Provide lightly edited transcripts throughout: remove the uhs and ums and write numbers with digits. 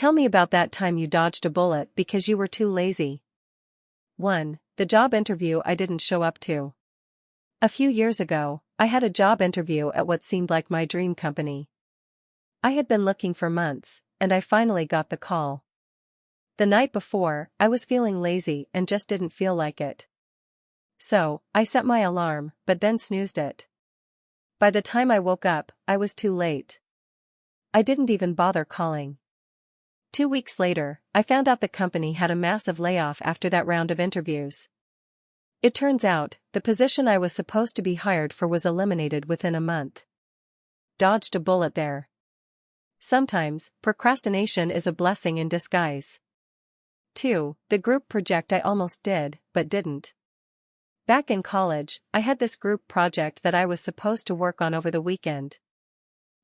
Tell me about that time you dodged a bullet because you were too lazy. 1. The job interview I didn't show up to. A few years ago, I had a job interview at what seemed like my dream company. I had been looking for months, and I finally got the call. The night before, I was feeling lazy and just didn't feel like it. So, I set my alarm, but then snoozed it. By the time I woke up, I was too late. I didn't even bother calling. 2 weeks later, I found out the company had a massive layoff after that round of interviews. It turns out, the position I was supposed to be hired for was eliminated within a month. Dodged a bullet there. Sometimes, procrastination is a blessing in disguise. 2. The group project I almost did, but didn't. Back in college, I had this group project that I was supposed to work on over the weekend.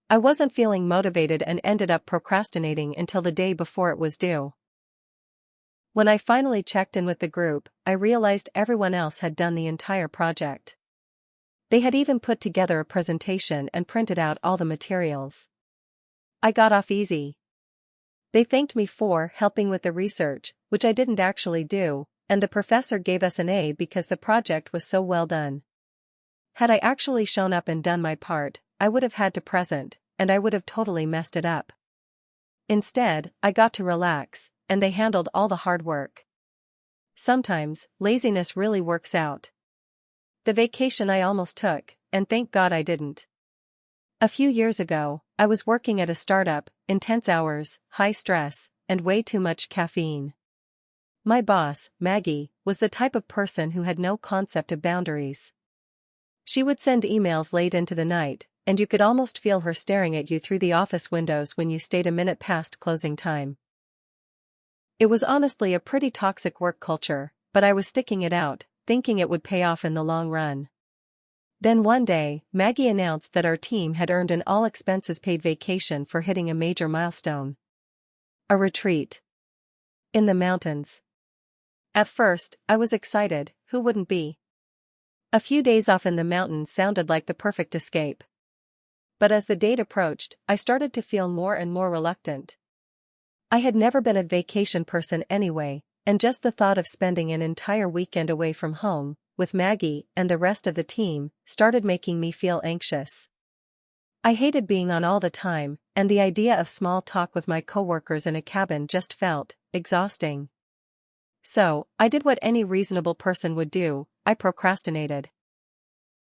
I wasn't feeling motivated and ended up procrastinating until the day before it was due. When I finally checked in with the group, I realized everyone else had done the entire project. They had even put together a presentation and printed out all the materials. I got off easy. They thanked me for helping with the research, which I didn't actually do, and the professor gave us an A because the project was so well done. Had I actually shown up and done my part, I would have had to present, and I would have totally messed it up. Instead, I got to relax, and they handled all the hard work. Sometimes, laziness really works out. The vacation I almost took, and thank God I didn't. A few years ago, I was working at a startup, intense hours, high stress, and way too much caffeine. My boss, Maggie, was the type of person who had no concept of boundaries. She would send emails late into the night, and you could almost feel her staring at you through the office windows when you stayed a minute past closing time. It was honestly a pretty toxic work culture, but I was sticking it out, thinking it would pay off in the long run. Then one day, Maggie announced that our team had earned an all-expenses-paid vacation for hitting a major milestone. A retreat. In the mountains. At first, I was excited, who wouldn't be? A few days off in the mountains sounded like the perfect escape. But as the date approached, I started to feel more and more reluctant. I had never been a vacation person anyway, and just the thought of spending an entire weekend away from home, with Maggie and the rest of the team, started making me feel anxious. I hated being on all the time, and the idea of small talk with my coworkers in a cabin just felt exhausting. So, I did what any reasonable person would do, I procrastinated.